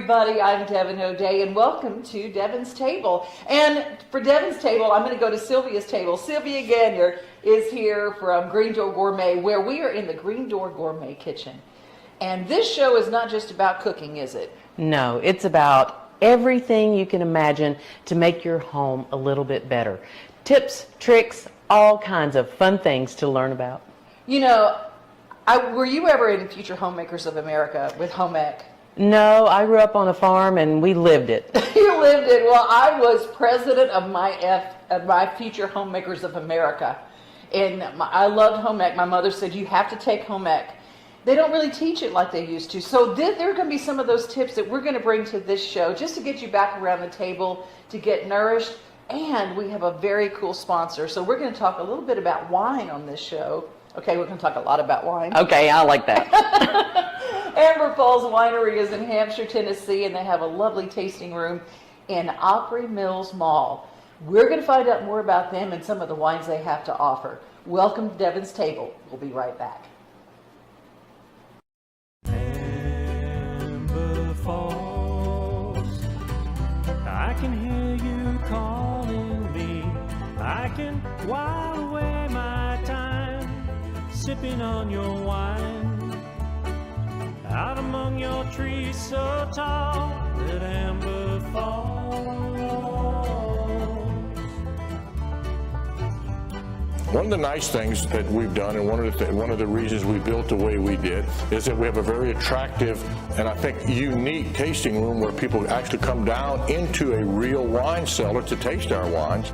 everybody, I'm Devon O'Day, and welcome to Devon's Table. And for Devon's Table, I'm going to go to Sylvia's table. Sylvia Gagnier is here from Green Door Gourmet, where we are in the Green Door Gourmet kitchen. And this show is not just about cooking, is it? No, it's about everything you can imagine to make your home a little bit better. Tips, tricks, all kinds of fun things to learn about. You know, were you ever in Future Homemakers of America with Home Ec? No, I grew up on a farm and we lived it. You lived it. Well, I was president of my Future Homemakers of America. And I loved Home Ec. My mother said, you have to take Home Ec. They don't really teach it like they used to. So there are going to be some of those tips that we're going to bring to this show just to get you back around the table to get nourished. And we have a very cool sponsor. So we're going to talk a little bit about wine on this show. Okay, we're going to talk a lot about wine. Okay, I like that. Amber Falls Winery is in Hampshire, Tennessee, and they have a lovely tasting room in Opry Mills Mall. We're going to find out more about them and some of the wines they have to offer. Welcome to Devon's Table. We'll be right back. Amber Falls, I can hear you calling me. I can while away my time, sipping on your wine, out among your trees so tall that Amber Falls. One of the nice things that we've done, and one of the reasons we built the way we did, is that we have a very attractive and I think unique tasting room where people actually come down into a real wine cellar to taste our wines.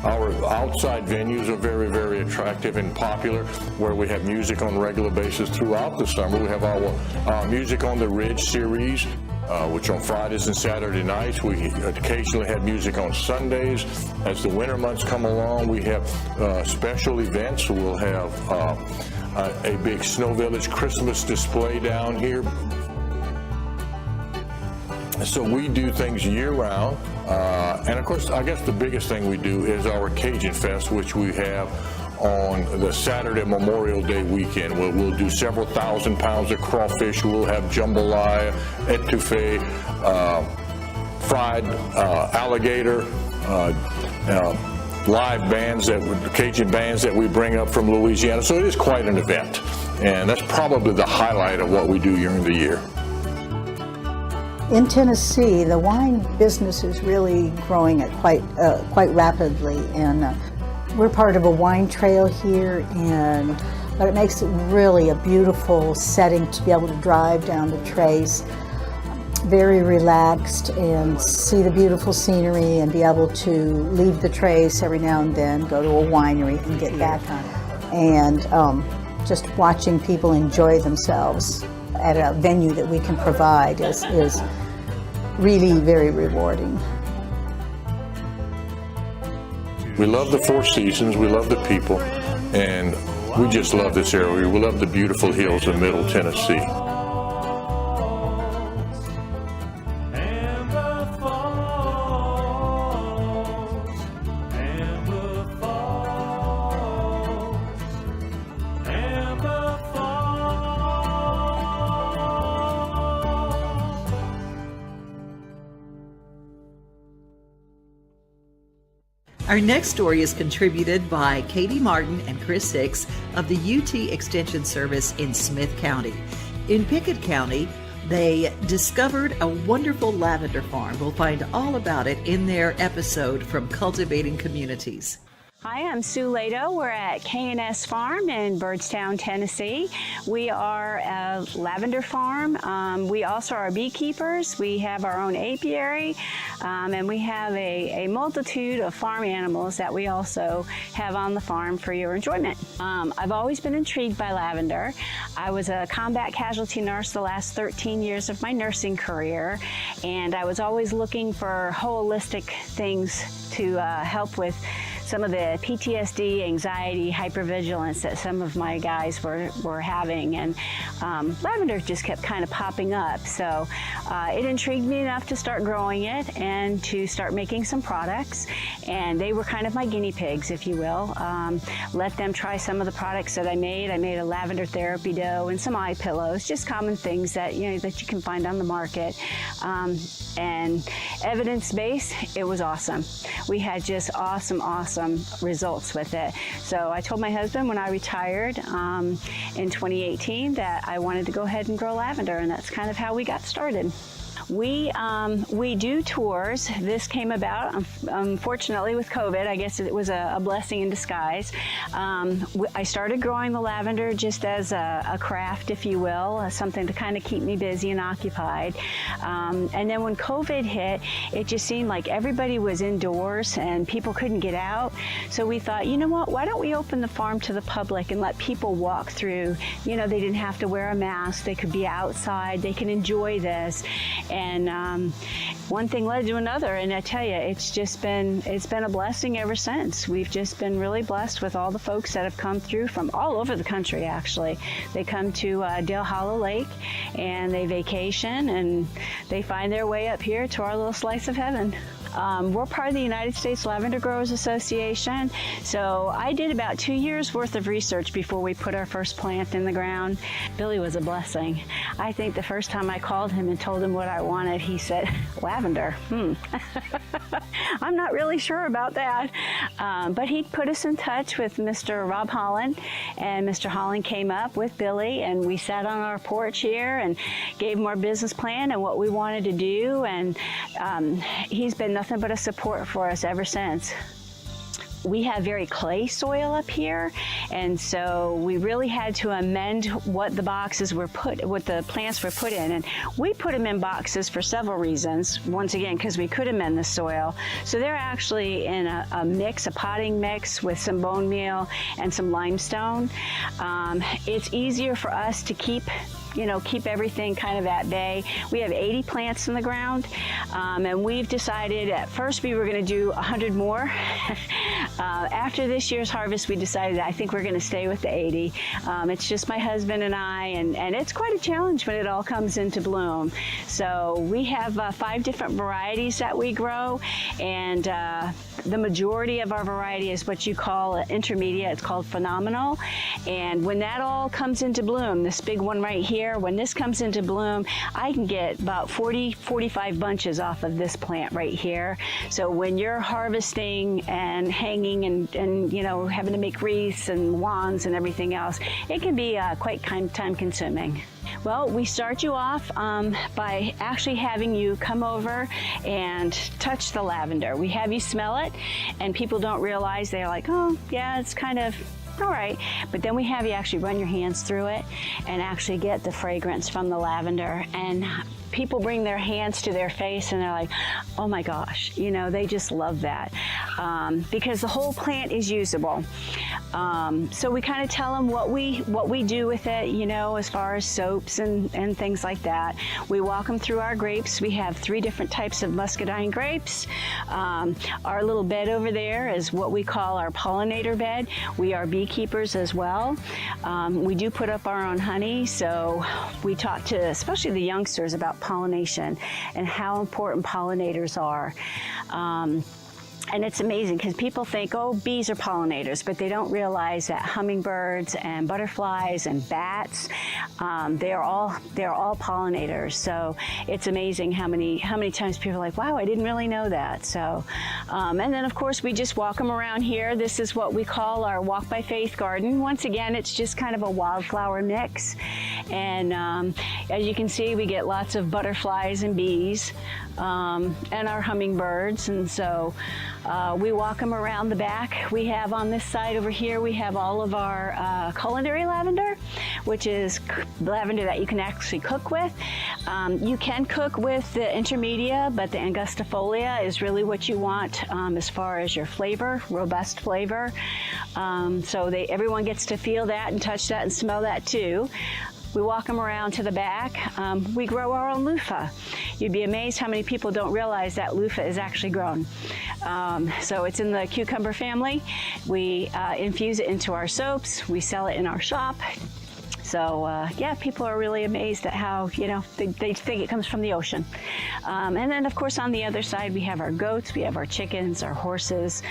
Our outside venues are very, very attractive and popular, where we have music on a regular basis throughout the summer. We have our Music on the Ridge series, which on Fridays and Saturday nights. We occasionally have music on Sundays. As the winter months come along, we have special events. We'll have a big Snow Village Christmas display down here. So we do things year-round, and of course, I guess the biggest thing we do is our Cajun Fest, which we have on the Saturday Memorial Day weekend. We'll do several thousand pounds of crawfish. We'll have jambalaya, etouffee, fried alligator, live bands, Cajun bands that we bring up from Louisiana. So it is quite an event, and that's probably the highlight of what we do during the year. In Tennessee, the wine business is really growing at quite rapidly, and we're part of a wine trail here, but it makes it really a beautiful setting to be able to drive down the trace, very relaxed, and see the beautiful scenery, and be able to leave the trace every now and then, go to a winery and get back on it, and just watching people enjoy themselves at a venue that we can provide is really very rewarding. We love the Four Seasons, we love the people, and we just love this area. We love the beautiful hills of Middle Tennessee. Our next story is contributed by Katie Martin and Chris Hicks of the UT Extension Service in Smith County. In Pickett County, they discovered a wonderful lavender farm. We'll find all about it in their episode from Cultivating Communities. Hi, I'm Sue Lato. We're at K&S Farm in Byrdstown, Tennessee. We are a lavender farm. We also are beekeepers. We have our own apiary, and we have a multitude of farm animals that we also have on the farm for your enjoyment. I've always been intrigued by lavender. I was a combat casualty nurse the last 13 years of my nursing career, and I was always looking for holistic things to help with some of the PTSD, anxiety, hypervigilance that some of my guys were having, and lavender just kept kind of popping up. So it intrigued me enough to start growing it and to start making some products, and they were kind of my guinea pigs, if you will. Let them try some of the products that I made. I made a lavender therapy dough and some eye pillows, just common things that that you can find on the market. And evidence-based, it was awesome. We had just awesome results with it. So I told my husband when I retired in 2018 that I wanted to go ahead and grow lavender, and that's kind of how we got started. We do tours. This came about, unfortunately, with COVID. I guess it was a blessing in disguise. I started growing the lavender just as a craft, if you will, something to kind of keep me busy and occupied. And then when COVID hit, it just seemed like everybody was indoors and people couldn't get out. So we thought, you know what, why don't we open the farm to the public and let people walk through? They didn't have to wear a mask. They could be outside. They can enjoy this. And one thing led to another, and I tell you, it's been a blessing ever since. We've just been really blessed with all the folks that have come through from all over the country. Actually, they come to Dale Hollow Lake and they vacation and they find their way up here to our little slice of heaven. We're part of the United States Lavender Growers Association, so I did about 2 years worth of research before we put our first plant in the ground. Billy was a blessing. I think the first time I called him and told him what I wanted, he said, lavender. I'm not really sure about that. But he put us in touch with Mr. Rob Holland, and Mr. Holland came up with Billy, and we sat on our porch here and gave him our business plan and what we wanted to do, and he's been nothing but a support for us ever since. We have very clay soil up here, and so we really had to amend what the plants were put in, and we put them in boxes for several reasons. Once again, because we could amend the soil. So they're actually in a potting mix with some bone meal and some limestone. It's easier for us to keep everything kind of at bay. We have 80 plants in the ground, and we've decided at first we were going to do 100 more. After this year's harvest, we decided I think we're going to stay with the 80. It's just my husband and I, and it's quite a challenge when it all comes into bloom. So we have 5 different varieties that we grow, and the majority of our variety is what you call intermediate. It's called phenomenal. And when that all comes into bloom, this big one right here, when this comes into bloom, I can get about 45 bunches off of this plant right here. So when you're harvesting and hanging and having to make wreaths and wands and everything else, it can be quite time consuming. Well, we start you off by actually having you come over and touch the lavender. We have you smell it, and people don't realize. They're like, oh, yeah, it's kind of all right. But then we have you actually run your hands through it and actually get the fragrance from the lavender. And people bring their hands to their face and they're like, oh my gosh, they just love that because the whole plant is usable. So we kind of tell them what we do with it, as far as soaps and things like that. We walk them through our grapes. We have 3 different types of muscadine grapes. Our little bed over there is what we call our pollinator bed. We are beekeepers as well. We do put up our own honey, so we talk to especially the youngsters about pollination and how important pollinators are. And it's amazing because people think, oh, bees are pollinators, but they don't realize that hummingbirds and butterflies and bats, they're all pollinators. So it's amazing how many times people are like, wow, I didn't really know that. So, and then of course we just walk them around here. This is what we call our Walk by Faith garden. Once again, it's just kind of a wildflower mix. And as you can see, we get lots of butterflies and bees and our hummingbirds. And so we walk them around the back. We have on this side over here, we have all of our culinary lavender, which is lavender that you can actually cook with. You can cook with the intermedia, but the angustifolia is really what you want as far as your flavor, robust flavor. So everyone gets to feel that and touch that and smell that too. We walk them around to the back. We grow our own loofah. You'd be amazed how many people don't realize that loofah is actually grown. So it's in the cucumber family. We infuse it into our soaps. We sell it in our shop. So yeah, people are really amazed at how, they think it comes from the ocean. And then of course on the other side we have our goats, we have our chickens, our horses.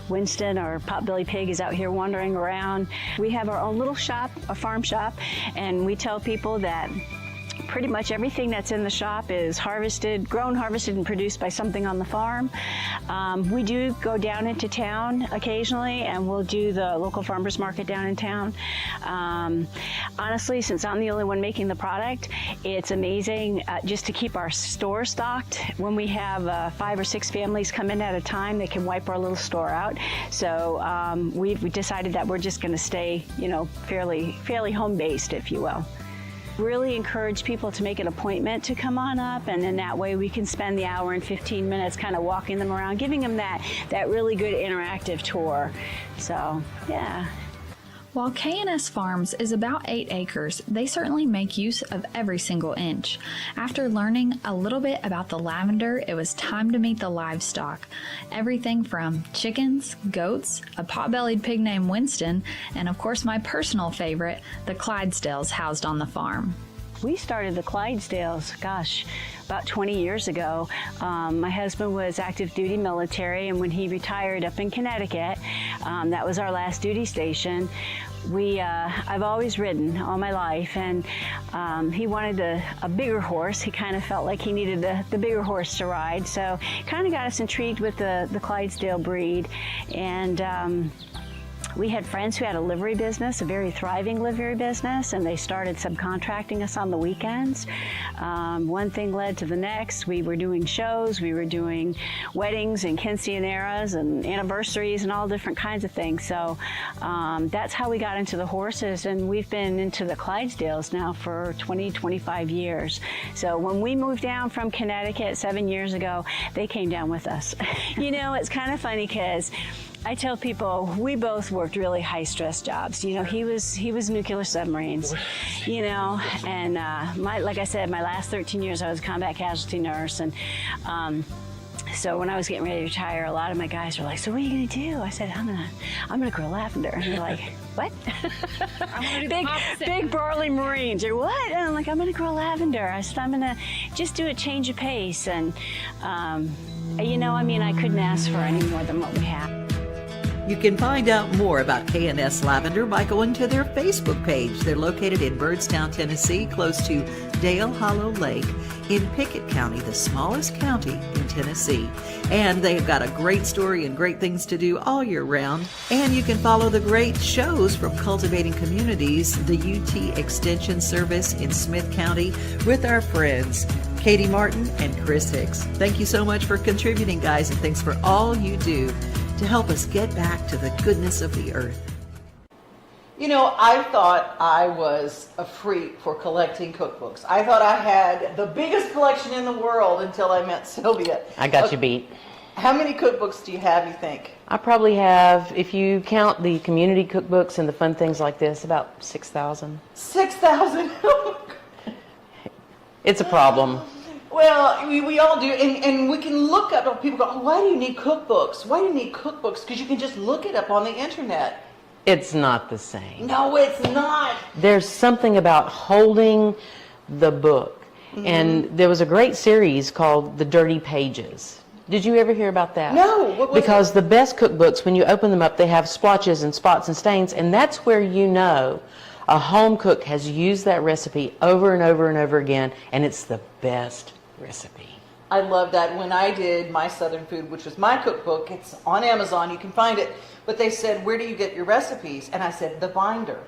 Winston, our potbelly pig, is out here wandering around. We have our own little shop, a farm shop, and we tell people that pretty much everything that's in the shop is grown, harvested, and produced by something on the farm. We do go down into town occasionally, and we'll do the local farmers market down in town. Honestly, since I'm the only one making the product, it's amazing just to keep our store stocked. When we have 5 or 6 families come in at a time, they can wipe our little store out. So we decided that we're just going to stay, fairly home-based, if you will. Really encourage people to make an appointment to come on up, and in that way we can spend the hour and 15 minutes kind of walking them around, giving them that really good interactive tour. So, yeah. While K&S Farms is about 8 acres, they certainly make use of every single inch. After learning a little bit about the lavender, it was time to meet the livestock. Everything from chickens, goats, a pot-bellied pig named Winston, and of course my personal favorite, the Clydesdales housed on the farm. We started the Clydesdales, about 20 years ago. My husband was active duty military, and when he retired up in Connecticut, that was our last duty station. I've always ridden all my life, and he wanted a bigger horse. He kind of felt like he needed the bigger horse to ride, so kind of got us intrigued with the Clydesdale breed. And we had friends who had a livery business, a very thriving livery business, and they started subcontracting us on the weekends. One thing led to the next. We were doing shows, we were doing weddings and quinceaneras and anniversaries and all different kinds of things. So that's how we got into the horses, and we've been into the Clydesdales now for 25 years. So when we moved down from Connecticut 7 years ago, they came down with us. It's kind of funny because I tell people we both worked really high-stress jobs. He was nuclear submarines, and like I said, my last 13 years I was a combat casualty nurse, and so when I was getting ready to retire, a lot of my guys were like, "So what are you gonna do?" I said, "I'm gonna grow lavender." And they're like, "What?" I'm gonna do the opposite. Big burly Marines. Or what? And I'm like, "I'm gonna grow lavender." I said, "I'm gonna just do a change of pace," and I couldn't ask for any more than what we have. You can find out more about K&S Lavender by going to their Facebook page. They're located in Byrdstown, Tennessee, close to Dale Hollow Lake in Pickett County, the smallest county in Tennessee. And they have got a great story and great things to do all year round. And you can follow the great shows from Cultivating Communities, the UT Extension Service in Smith County, with our friends Katie Martin and Chris Hicks. Thank you so much for contributing, guys, and thanks for all you do to help us get back to the goodness of the earth. I thought I was a freak for collecting cookbooks. I thought I had the biggest collection in the world until I met Sylvia. I got you beat. How many cookbooks do you have, you think? I probably have, if you count the community cookbooks and the fun things like this, about 6,000. 6,000? It's a problem. Well, we all do, and we can look up, people go, "Oh, why do you need cookbooks? Why do you need cookbooks?" Because you can just look it up on the internet. It's not the same. No, it's not. There's something about holding the book. Mm-hmm. And there was a great series called The Dirty Pages. Did you ever hear about that? No. What was Because it? The best cookbooks, when you open them up, they have splotches and spots and stains, and that's where a home cook has used that recipe over and over and over again, and it's the best recipe. I love that. When I did my Southern Food, which was my cookbook, it's on Amazon, you can find it, but they said, "Where do you get your recipes?" And I said, "The binder."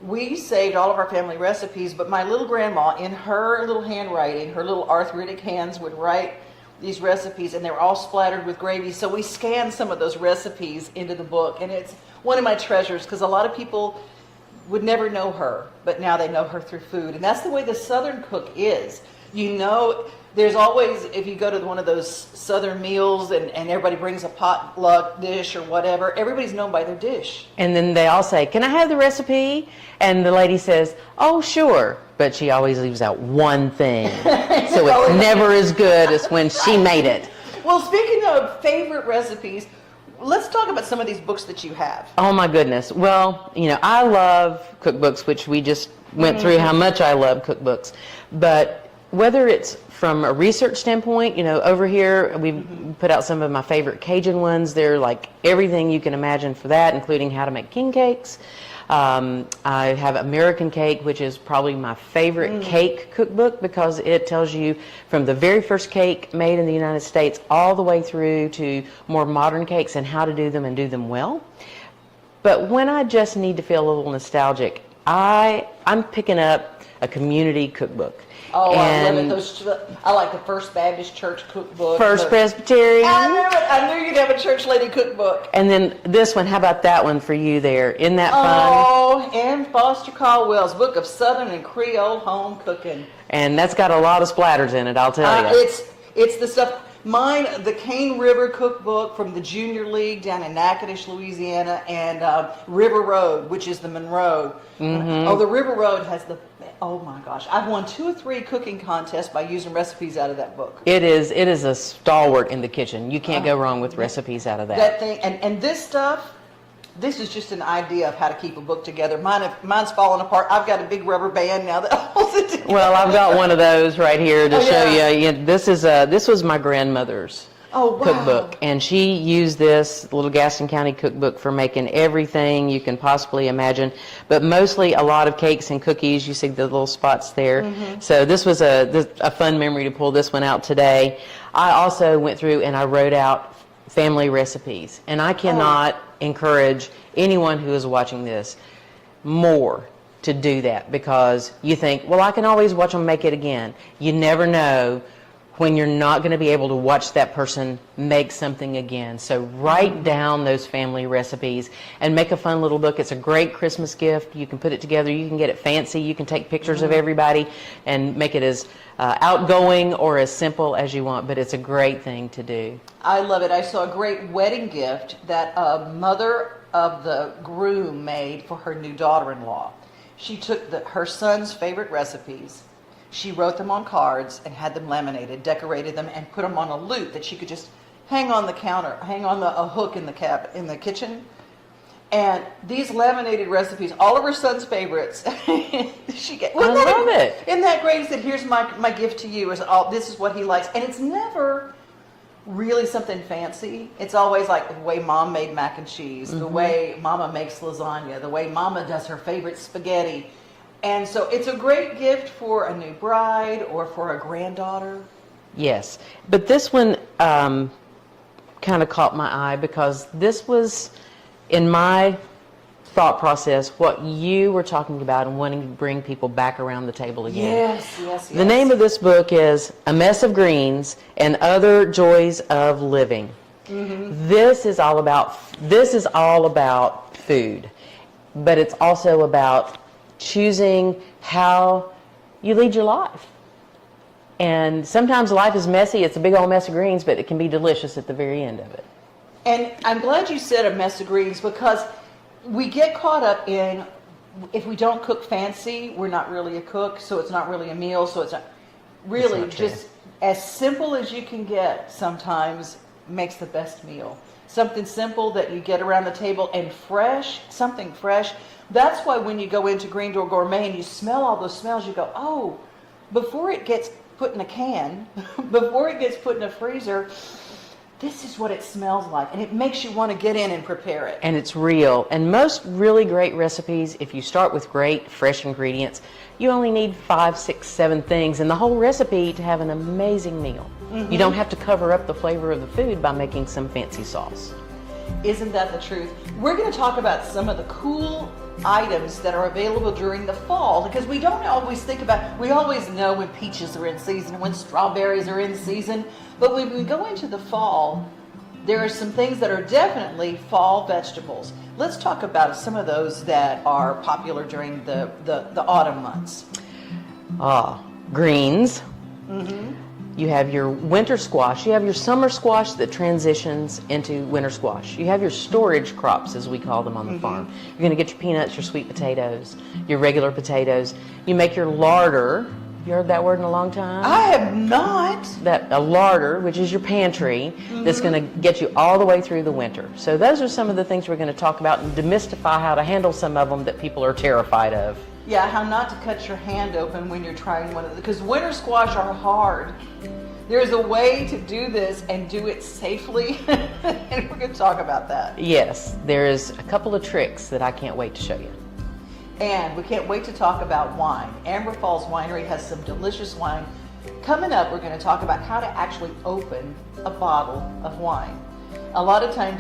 We saved all of our family recipes, but my little grandma, in her little handwriting, her little arthritic hands, would write these recipes, and they were all splattered with gravy, so we scanned some of those recipes into the book, and it's one of my treasures, because a lot of people would never know her, but now they know her through food. And that's the way the Southern cook is. You know, there's always, if you go to one of those Southern meals and everybody brings a potluck dish or whatever, everybody's known by their dish. And then they all say, can I have the recipe? And the lady says, oh, sure. But she always leaves out one thing. So it's never as good as when she made it. Well, speaking of favorite recipes, let's talk about some of these books that you have. Oh my goodness. Well, you know, I love cookbooks, which we just went through how much I love cookbooks. But whether it's from a research standpoint, you know, over here we've put out some of my favorite Cajun ones. They're like everything you can imagine for that, including how to make king cakes. I have American Cake, which is probably my favorite cake cookbook because it tells you from the very first cake made in the United States all the way through to more modern cakes and how to do them and do them well. But when I just need to feel a little nostalgic, I'm picking up a community cookbook. Oh, I love it. I like the First Baptist Church cookbook. First Presbyterian. I knew you'd have a church lady cookbook. And then this one, how about that one for you there? Isn't that fun? Oh, Ann Foster Caldwell's Book of Southern and Creole Home Cooking. And that's got a lot of splatters in it, I'll tell you. It's the stuff. Mine, the Cane River cookbook from the Junior League down in Natchitoches, Louisiana, and River Road, which is the Monroe. Oh, the River Road has oh my gosh, I've won 2 or 3 cooking contests by using recipes out of that book. It is a stalwart in the kitchen. You can't go wrong with recipes out of that. That thing, and this stuff, this is just an idea of how to keep a book together. Mine's falling apart. I've got a big rubber band now that holds it together. Well, I've got one of those right here to show you. This was my grandmother's cookbook, and she used this little Gaston County cookbook for making everything you can possibly imagine, but mostly a lot of cakes and cookies. You see the little spots there. So this was a fun memory to pull this one out today. I also went through and I wrote out family recipes, and I cannot encourage anyone who is watching this more to do that, because you think, well, I can always watch them make it again. You never know when you're not going to be able to watch that person make something again. So write down those family recipes and make a fun little book. It's a great Christmas gift. You can put it together. You can get it fancy. You can take pictures of everybody and make it as outgoing or as simple as you want, but it's a great thing to do. I love it. I saw a great wedding gift that a mother of the groom made for her new daughter-in-law. She took her son's favorite recipes. She wrote them on cards and had them laminated, decorated them, and put them on a loop that she could just hang on the counter, hang on a hook in the kitchen. And these laminated recipes, all of her son's favorites, she get. I love it. Isn't that great? He said, "Here's my gift to you. This is what he likes," and it's never really something fancy. It's always like the way Mom made mac and cheese, the way Mama makes lasagna, the way Mama does her favorite spaghetti. And so it's a great gift for a new bride or for a granddaughter. Yes, but this one kind of caught my eye because this was, in my thought process, what you were talking about and wanting to bring people back around the table again. Yes. The name of this book is A Mess of Greens and Other Joys of Living. This is all about food, but it's also about choosing how you lead your life. And sometimes life is messy. It's a big old mess of greens, but it can be delicious at the very end of it. And I'm glad you said a mess of greens, because we get caught up in, if we don't cook fancy, we're not really a cook, so it's not really a meal, so it's not really just as simple as you can get sometimes makes the best meal. Something simple that you get around the table and fresh, something fresh. That's why when you go into Green Door Gourmet and you smell all those smells, you go, oh, before it gets put in a can, before it gets put in a freezer, this is what it smells like. And it makes you want to get in and prepare it. And it's real. And most really great recipes, if you start with great fresh ingredients, you only need 5, 6, 7 things in the whole recipe to have an amazing meal. You don't have to cover up the flavor of the food by making some fancy sauce. Isn't that the truth? We're going to talk about some of the cool items that are available during the fall, because we don't always think about, we always know when peaches are in season, when strawberries are in season, but when we go into the fall, there are some things that are definitely fall vegetables. Let's talk about some of those that are popular during the autumn months. Greens. You have your winter squash. You have your summer squash that transitions into winter squash. You have your storage crops, as we call them on the farm. You're going to get your peanuts, your sweet potatoes, your regular potatoes. You make your larder. You heard that word in a long time? I have not. A larder, which is your pantry, that's going to get you all the way through the winter. So those are some of the things we're going to talk about and demystify how to handle some of them that people are terrified of. Yeah, how not to cut your hand open when you're trying one of them, because winter squash are hard. There's a way to do this and do it safely, and we're going to talk about that. Yes, there's a couple of tricks that I can't wait to show you. And we can't wait to talk about wine. Amber Falls Winery has some delicious wine. Coming up, we're going to talk about how to actually open a bottle of wine. A lot of time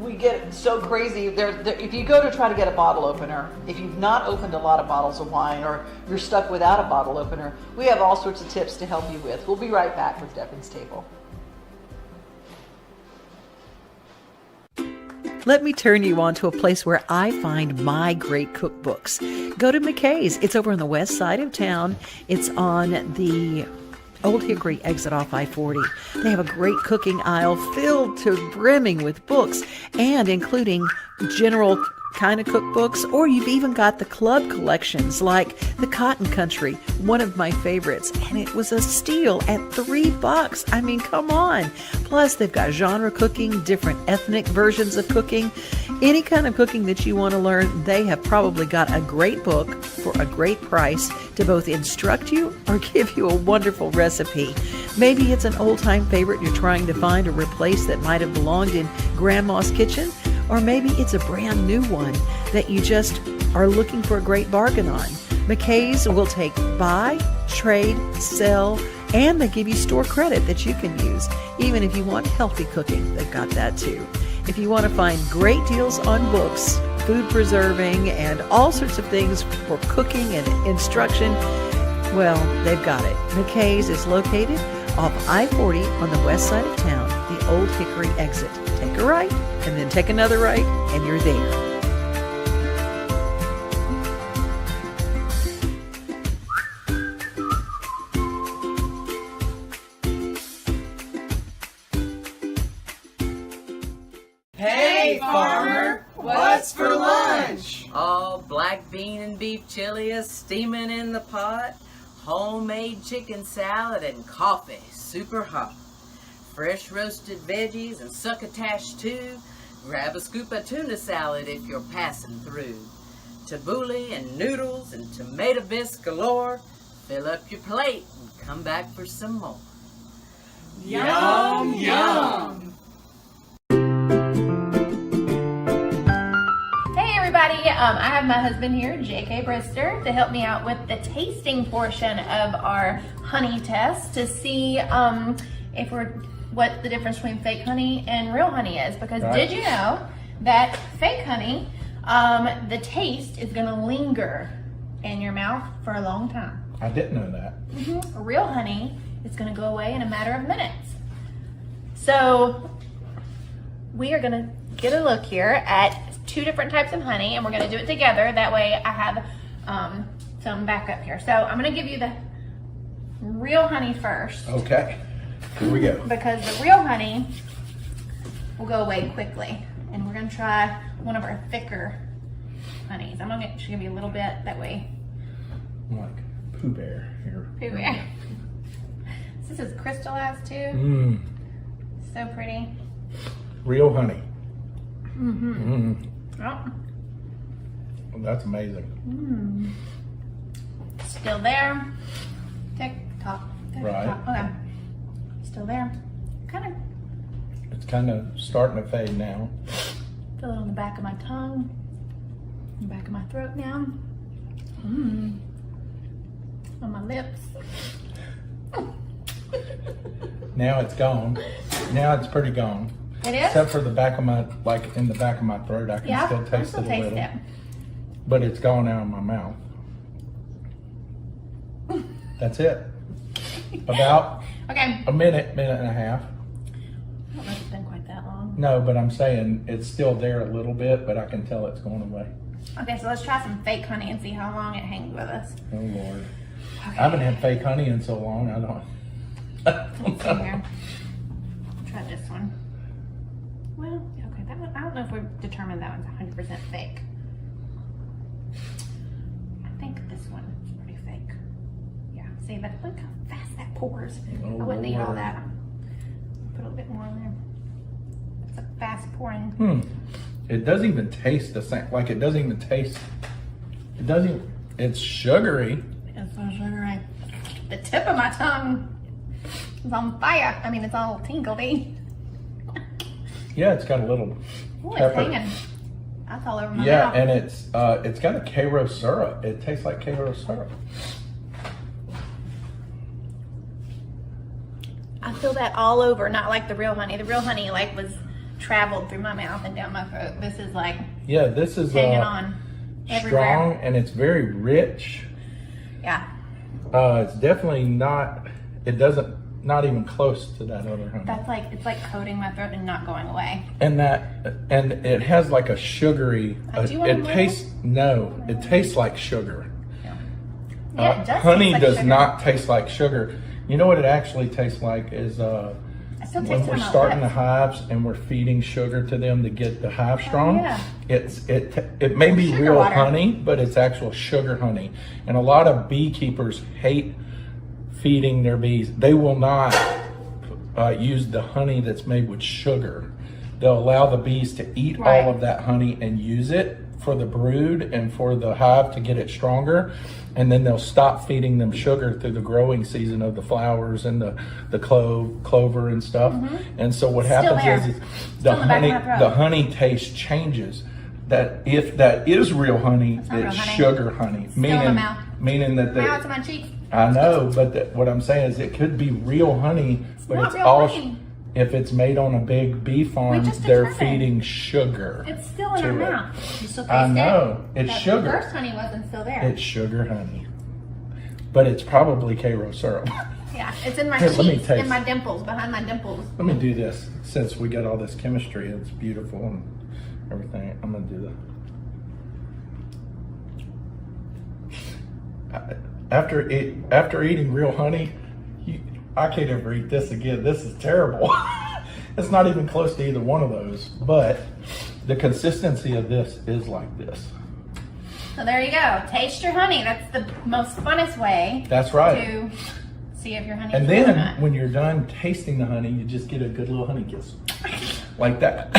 we get so crazy. If you go to try to get a bottle opener, if you've not opened a lot of bottles of wine or you're stuck without a bottle opener, we have all sorts of tips to help you with. We'll be right back with Devon's Table. Let me turn you on to a place where I find my great cookbooks. Go to McKay's. It's over on the west side of town. It's on the Old Hickory exit off I-40. They have a great cooking aisle filled to brimming with books, and including general kind of cookbooks, or you've even got the club collections like the Cotton Country, one of my favorites, and it was a steal at $3. I mean, come on. Plus, they've got genre cooking, different ethnic versions of cooking. Any kind of cooking that you want to learn, they have probably got a great book for a great price to both instruct you or give you a wonderful recipe. Maybe it's an old-time favorite you're trying to find or replace that might have belonged in Grandma's kitchen, or maybe it's a brand new one that you just are looking for a great bargain on. McKay's will take buy, trade, sell, and they give you store credit that you can use. Even if you want healthy cooking, they've got that too. If you want to find great deals on books, food preserving, and all sorts of things for cooking and instruction, well, they've got it. McKay's is located off I-40 on the west side of town, the Old Hickory exit. Take a right, and then take another right, and you're there. Hey, farmer, what's for lunch? Oh, black bean and beef chili is steaming in the pot. Homemade chicken salad and coffee, super hot. Fresh roasted veggies and succotash too. Grab a scoop of tuna salad if you're passing through. Tabbouleh and noodles and tomato bisque galore. Fill up your plate and come back for some more. Yum, yum. Hey everybody, I have my husband here, J.K. Brister, to help me out with the tasting portion of our honey test to see what the difference between fake honey and real honey is. Because Did you know that fake honey, the taste is going to linger in your mouth for a long time? I didn't know that. Real honey is going to go away in a matter of minutes. So we are going to get a look here at two different types of honey, and we're going to do it together. That way I have some backup here. So I'm going to give you the real honey first. Okay, here we go. Because the real honey will go away quickly. And we're going to try one of our thicker honeys. I'm going to give you a little bit, that way. Like Pooh Bear here. Pooh Bear. This is crystallized too. So pretty. Real honey. Oh. Well, that's amazing. Still there. Tick tock. Tick Right. tock. Okay. Still there. It's kind of starting to fade now. Feel it on the back of my tongue. The back of my throat now. On my lips. Now it's gone. Now it's pretty gone. It is? Except for the back of my, like in the back of my throat, I can still taste it a little. It. But it's gone out of my mouth. That's it. About Okay. a minute and a half. I don't know if it's been quite that long. No, but I'm saying it's still there a little bit, but I can tell it's going away. Okay, so let's try some fake honey and see how long it hangs with us. Oh Lord. Okay. I haven't had fake honey in so long, I don't Let's see here. Try this one. Well, okay, that one, I don't know if we've determined that one's 100% fake. I think this one is pretty fake. Yeah, see, but look how fast that pours. Oh, I wouldn't eat all Lord. that. Put a little bit more in there. It's a fast pouring. It doesn't even taste the same. Like it doesn't even taste. It doesn't even, it's sugary. It's so sugary. The tip of my tongue is on fire. I mean, it's all tingly. Yeah, it's got a little Ooh, it's pepper. hanging. That's all over my Yeah, mouth. and it's got a Karo syrup. It tastes like Karo syrup. I feel that all over, not like the real honey. The real honey like was traveled through my mouth and down my throat. This is like Yeah, this is hanging on everywhere. strong and it's very rich. Yeah, It's definitely not. It doesn't. Not even close to that other honey. that's like it's like coating my throat and not going away. And it has like a sugary. Do you want it more? tastes no. It tastes like sugar. Yeah, it does Honey taste like does sugar. not taste like sugar. You know what it actually tastes like is I still taste when it we're on my starting the lips. hives and we're feeding sugar to them to get the hive strong. yeah. It may be Sugar real water. honey, but it's actual sugar honey. And a lot of beekeepers hate feeding their bees. They will not use the honey that's made with sugar. They'll allow the bees to eat Right. all of that honey and use it for the brood and for the hive to get it stronger. And then they'll stop feeding them sugar through the growing season of the flowers and the clover and stuff. And so what Still happens there. is Still in the back of my throat. the honey taste changes. That if that is real honey, not real it's honey. sugar honey. Still in my mouth. Meaning that Now it's in my cheeks. I know, but what I'm saying is it could be real honey, but not it's real all honey. if it's made on a big bee farm, just they're determined. feeding sugar. It's still in to our it. mouth. You still taste I know. it. It's That sugar. first honey wasn't still there. It's sugar honey, but it's probably Karo syrup. Yeah, it's in my Here, let me cheeks, taste. in my dimples, behind my dimples. Let me do this since we got all this chemistry. It's beautiful and everything. I'm gonna do the. After eating real honey, I can't ever eat this again. This is terrible. It's not even close to either one of those, but the consistency of this is like this. So there you go. Taste your honey. That's the most funnest way. That's right. To see if your honey And is real or then not. when you're done tasting the honey, you just get a good little honey kiss. Like that.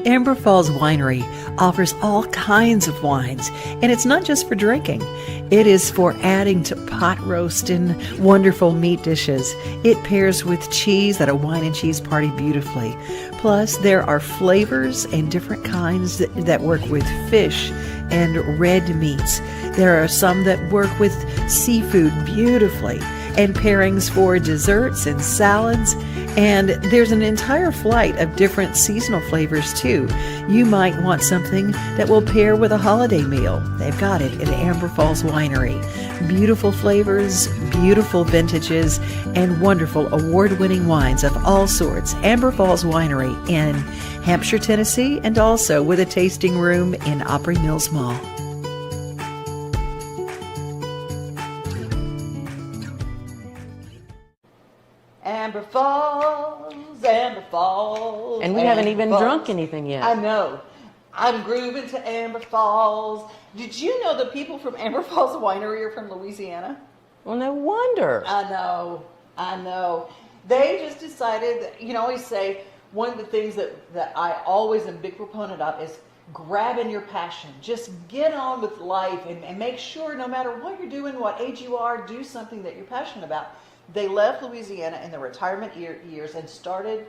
Amber Falls Winery offers all kinds of wines, and it's not just for drinking. It is for adding to pot roast and wonderful meat dishes. It pairs with cheese at a wine and cheese party beautifully. Plus, there are flavors and different kinds that work with fish and red meats. There are some that work with seafood beautifully, and pairings for desserts and salads. And there's an entire flight of different seasonal flavors too. You might want something that will pair with a holiday meal. They've got it at Amber Falls Winery. Beautiful flavors, beautiful vintages, and wonderful award-winning wines of all sorts. Amber Falls Winery in Hampshire, Tennessee, and also with a tasting room in Opry Mills Mall. Amber Falls, Amber Falls. And we haven't Amber even Falls. drunk anything yet. I know. I'm grooving to Amber Falls. Did you know the people from Amber Falls Winery are from Louisiana? Well, no wonder. I know. They just decided that, you know, I always say one of the things that I always am a big proponent of is grabbing your passion. Just get on with life and make sure no matter what you're doing, what age you are, do something that you're passionate about. They left Louisiana in their retirement years and started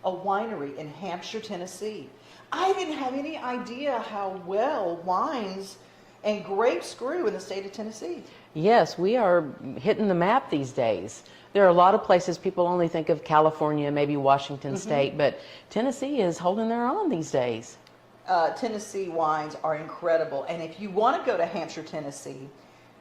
a winery in Hampshire, Tennessee. I didn't have any idea how well wines And grapes grew in the state of Tennessee. Yes, we are hitting the map these days. There are a lot of places people only think of California, maybe Washington State, but Tennessee is holding their own these days. Tennessee wines are incredible. And if you want to go to Hampshire, Tennessee,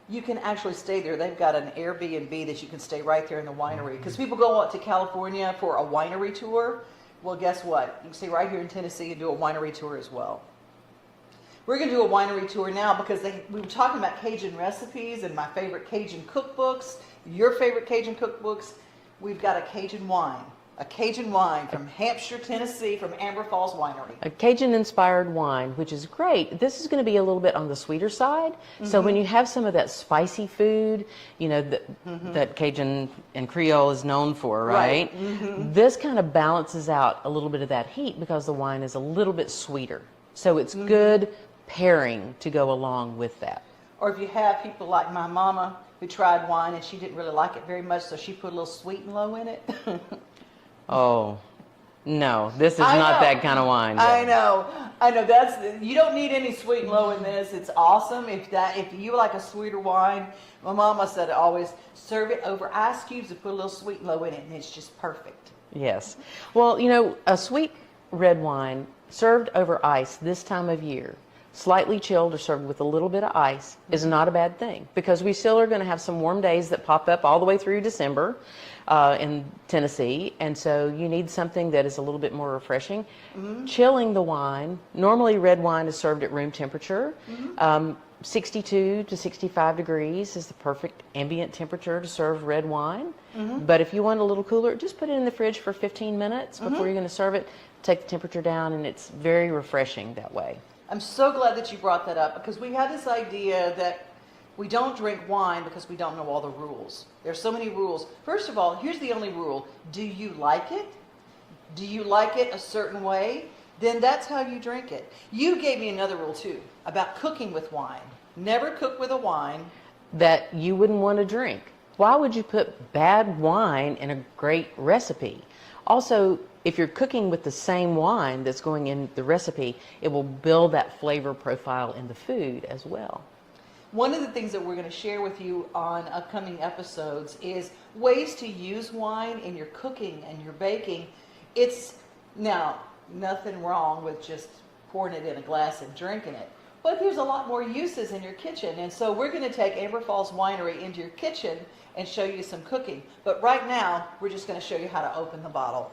you can actually stay there. They've got an Airbnb that you can stay right there in the winery. Because people go out to California for a winery tour. Well, guess what? You can stay right here in Tennessee and do a winery tour as well. We're going to do a winery tour now because we were talking about Cajun recipes and my favorite Cajun cookbooks, your favorite Cajun cookbooks. We've got a Cajun wine from Hampshire, Tennessee, from Amber Falls Winery. A Cajun-inspired wine, which is great. This is going to be a little bit on the sweeter side. So when you have some of that spicy food, you know, that Cajun and Creole is known for, right? This kind of balances out a little bit of that heat because the wine is a little bit sweeter. So it's good pairing to go along with that. Or if you have people like my mama who tried wine and she didn't really like it very much, so she put a little sweet and low in it. Oh, no, this is not that kind of wine. I know. You don't need any sweet and low in this. It's awesome. If you like a sweeter wine, my mama said always serve it over ice cubes and put a little sweet and low in it, and it's just perfect. Yes. Well, you know, a sweet red wine served over ice this time of year, slightly chilled or served with a little bit of ice, is not a bad thing, because we still are going to have some warm days that pop up all the way through December in Tennessee, and so you need something that is a little bit more refreshing. Chilling the wine, normally red wine is served at room temperature. 62 to 65 degrees is the perfect ambient temperature to serve red wine. But if you want a little cooler, just put it in the fridge for 15 minutes before you're going to serve it. Take the temperature down, and it's very refreshing that way. I'm so glad that you brought that up, because we had this idea that we don't drink wine because we don't know all the rules. There's so many rules. First of all, here's the only rule. Do you like it? Do you like it a certain way? Then that's how you drink it. You gave me another rule too about cooking with wine. Never cook with a wine that you wouldn't want to drink. Why would you put bad wine in a great recipe? Also, if you're cooking with the same wine that's going in the recipe, it will build that flavor profile in the food as well. One of the things that we're going to share with you on upcoming episodes is ways to use wine in your cooking and your baking. It's now nothing wrong with just pouring it in a glass and drinking it, but there's a lot more uses in your kitchen. And so we're going to take Amber Falls Winery into your kitchen and show you some cooking. But right now, we're just going to show you how to open the bottle.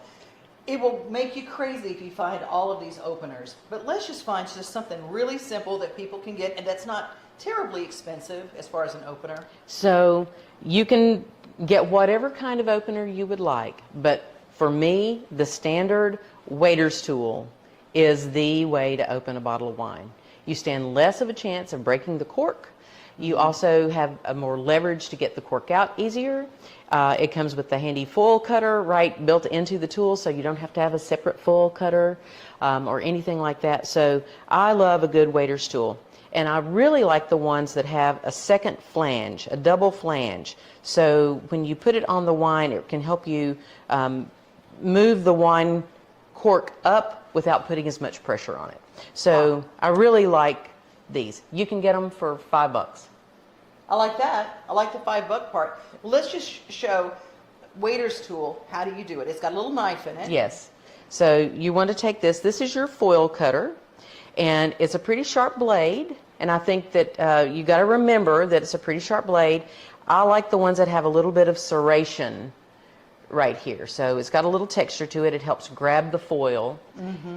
It will make you crazy if you find all of these openers. But let's just find just something really simple that people can get and that's not terribly expensive as far as an opener. So you can get whatever kind of opener you would like. But for me, the standard waiter's tool is the way to open a bottle of wine. You stand less of a chance of breaking the cork. You also have a more leverage to get the cork out easier. It comes with the handy foil cutter built into the tool, so you don't have to have a separate foil cutter or anything like that. So I love a good waiter's tool. And I really like the ones that have a second flange, a double flange. So when you put it on the wine, it can help you move the wine cork up without putting as much pressure on it. So I really like these. You can get them for $5. I like that. I like the $5 part. Let's just show waiter's tool. How do you do it? It's got a little knife in it. Yes. So you want to take this. This is your foil cutter, and it's a pretty sharp blade. And I think that you got to remember that it's a pretty sharp blade. I like the ones that have a little bit of serration right here. So it's got a little texture to it. It helps grab the foil.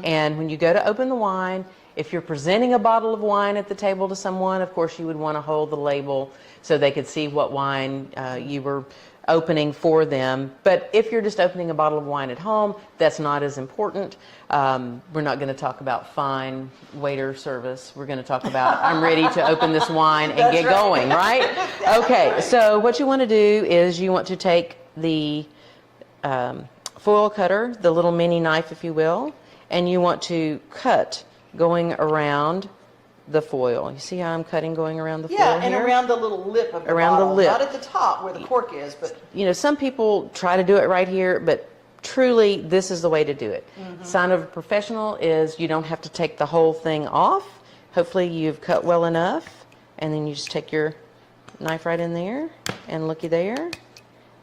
And when you go to open the wine, if you're presenting a bottle of wine at the table to someone, of course you would want to hold the label so they could see what wine you were opening for them. But if you're just opening a bottle of wine at home, that's not as important. We're not going to talk about fine waiter service. We're going to talk about I'm ready to open this wine and get going, right? Okay, so what you want to do is you want to take the foil cutter, the little mini knife, if you will, and you want to cut going around the foil. You see how I'm cutting going around the foil and here? around the little lip of the around bottle. the lip. Not at the top where the cork is, but... You know, some people try to do it right here, but truly this is the way to do it. Sign of a professional is you don't have to take the whole thing off. Hopefully you've cut well enough and then you just take your knife right in there, and looky there,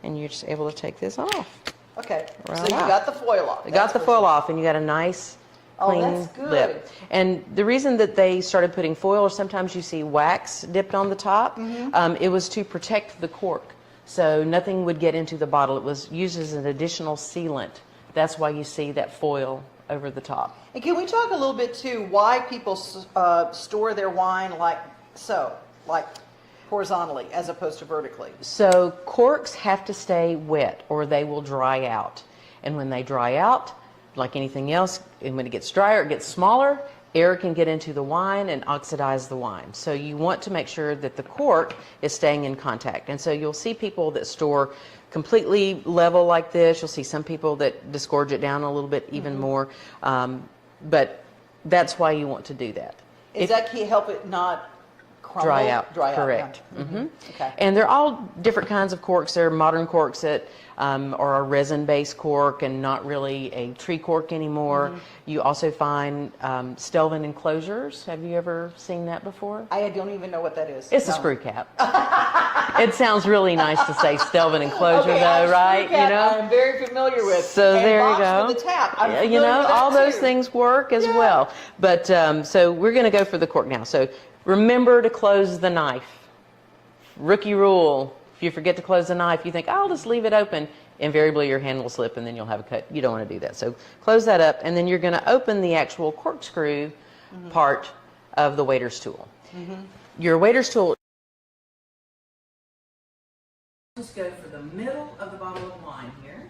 and you're just able to take this off. Okay, so Right you off. got the foil off. You got the foil off, and you got a nice clean that's good. lip. And the reason that they started putting foil, or sometimes you see wax dipped on the top, it was to protect the cork, so nothing would get into the bottle. It was used as an additional sealant. That's why you see that foil over the top. And can we talk a little bit too why people store their wine like so, like horizontally as opposed to vertically? So corks have to stay wet or they will dry out. And when they dry out, like anything else, and when it gets drier, it gets smaller, air can get into the wine and oxidize the wine. So you want to make sure that the cork is staying in contact. And so you'll see people that store completely level like this. You'll see some people that disgorge it down a little bit even more. But that's why you want to do that. Is that key help it not crumble? Dry out, correct. Okay. And they're all different kinds of corks. There are modern corks that are a resin-based cork and not really a tree cork anymore. You also find Stelvin enclosures. Have you ever seen that before? I don't even know what that is. It's a screw cap. It sounds really nice to say Stelvin enclosure, though, right? You know, I'm very familiar with. So and there you box go. with the tap. I'm You familiar know, with that all those too. things work as well. But so we're going to go for the cork now. So remember to close the knife. Rookie rule. If you forget to close the knife, you think, I'll just leave it open. Invariably, your hand will slip and then you'll have a cut. You don't want to do that. So close that up, and then you're going to open the actual corkscrew part of the waiter's tool. Your waiter's tool. Just go for the middle of the bottle of wine here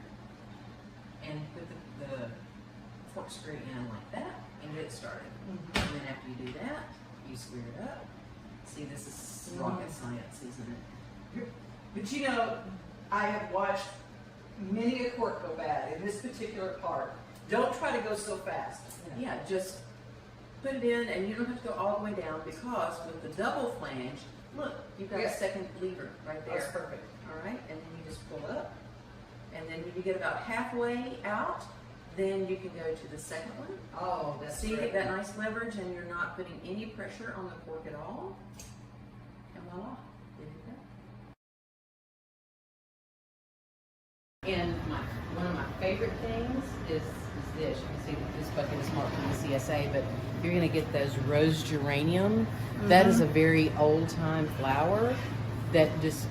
and put the corkscrew in like that and get it started. And then after you do that, you square it up. See, this is rocket science, isn't it? But you know, I have watched many a cork go bad in this particular part. Don't try to go so fast. Yeah, just put it in, and you don't have to go all the way down, because with the double flange, look, you've got a second lever right there. That's perfect. All right, and then you just pull up, and then when you get about halfway out, then you can go to the second one. Oh, that's See, great. that nice leverage, and you're not putting any pressure on the cork at all. And voila, there you go. And one of my favorite things is this. You can see that this bucket is marked on the CSA, but you're going to get those rose geranium. That is a very old-time flower that just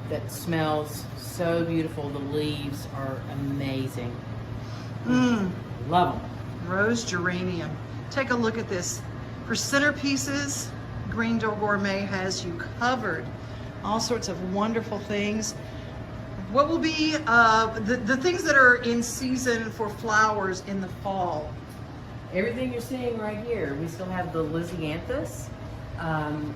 that smells so beautiful. The leaves are amazing. Love them. Rose geranium. Take a look at this. For centerpieces, Green Door Gourmet has you covered. All sorts of wonderful things. What will be the things that are in season for flowers in the fall? Everything you're seeing right here. We still have the Lysianthus.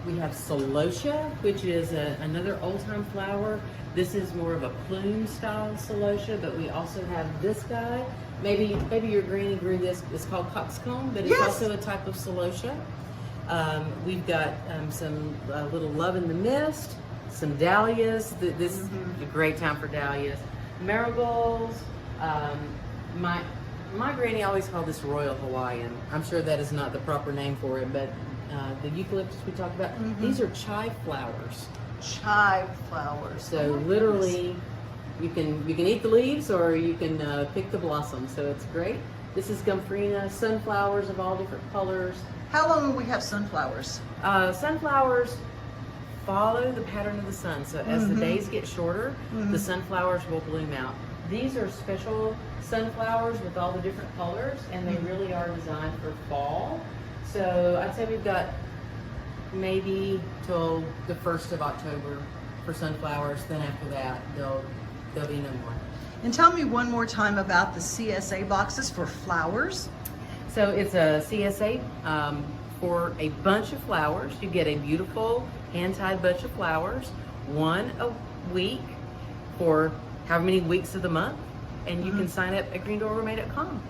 We have Celosia, which is another old-time flower. This is more of a plume style Celosia, but we also have this guy. Maybe your granny grew this. It's called coxcomb, but it's also a type of Celosia. We've got some little Love in the Mist, some dahlias. This is a great time for dahlias. Marigolds. My granny always called this Royal Hawaiian. I'm sure that is not the proper name for it, but the eucalyptus we talked about, these are chive flowers. Chive flowers. So literally, you can eat the leaves or you can pick the blossoms. So it's great. This is Gomphrena, sunflowers of all different colors. How long will we have sunflowers? Sunflowers follow the pattern of the sun. So as the days get shorter, the sunflowers will bloom out. These are special sunflowers with all the different colors, and they really are designed for fall. So I'd say we've got maybe till the 1st of October for sunflowers. Then after that, there'll be no more. And tell me one more time about the CSA boxes for flowers. So it's a CSA for a bunch of flowers. You get a beautiful hand-tied bunch of flowers, one a week for however many weeks of the month, and you can sign up at greendoorgourmet.com.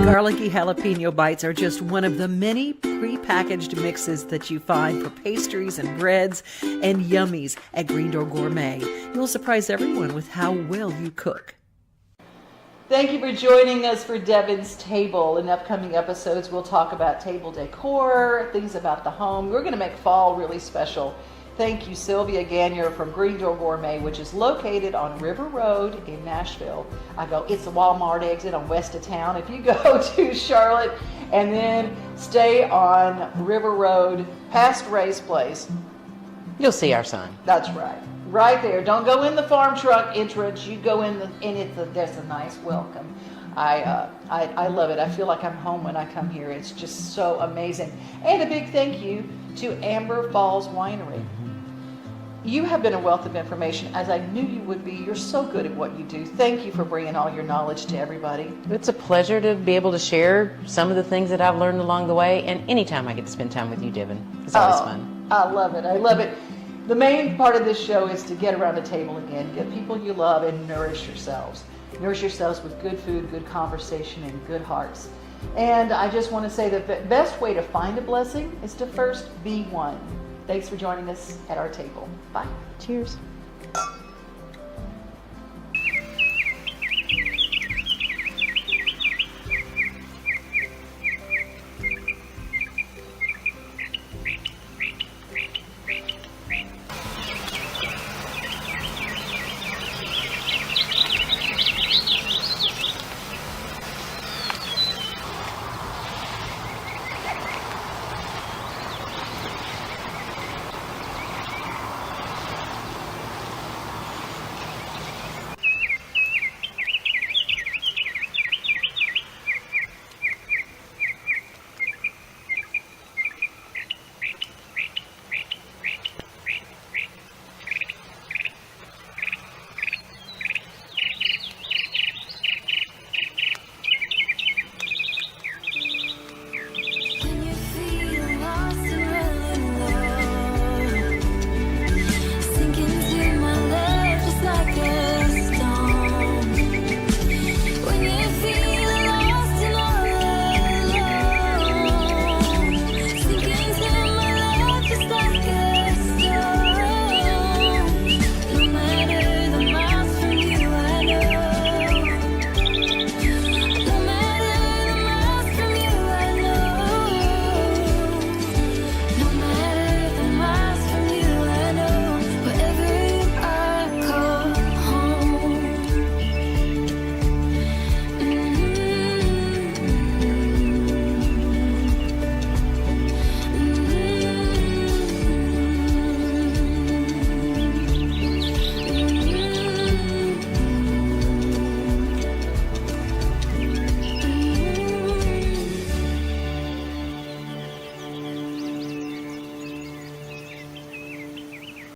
Garlicky jalapeno bites are just one of the many pre-packaged mixes that you find for pastries and breads and yummies at Green Door Gourmet. You'll surprise everyone with how well you cook. Thank you for joining us for Devon's Table. In upcoming episodes, we'll talk about table decor, things about the home. We're going to make fall really special. Thank you, Sylvia Gagnier from Green Door Gourmet, which is located on River Road in Nashville. It's the Walmart exit on west of town. If you go to Charlotte and then stay on River Road past Ray's Place, You'll see our sign. That's right. Right there. Don't go in the farm truck entrance. You go in there's a nice welcome. I love it. I feel like I'm home when I come here. It's just so amazing. And a big thank you to Amber Falls Winery. You have been a wealth of information, as I knew you would be. You're so good at what you do. Thank you for bringing all your knowledge to everybody. It's a pleasure to be able to share some of the things that I've learned along the way, and anytime I get to spend time with you, Devon, it's always fun. I love it. I love it. The main part of this show is to get around the table again, get people you love, and nourish yourselves. Nourish yourselves with good food, good conversation, and good hearts. And I just want to say that the best way to find a blessing is to first be one. Thanks for joining us at our table. Bye. Cheers.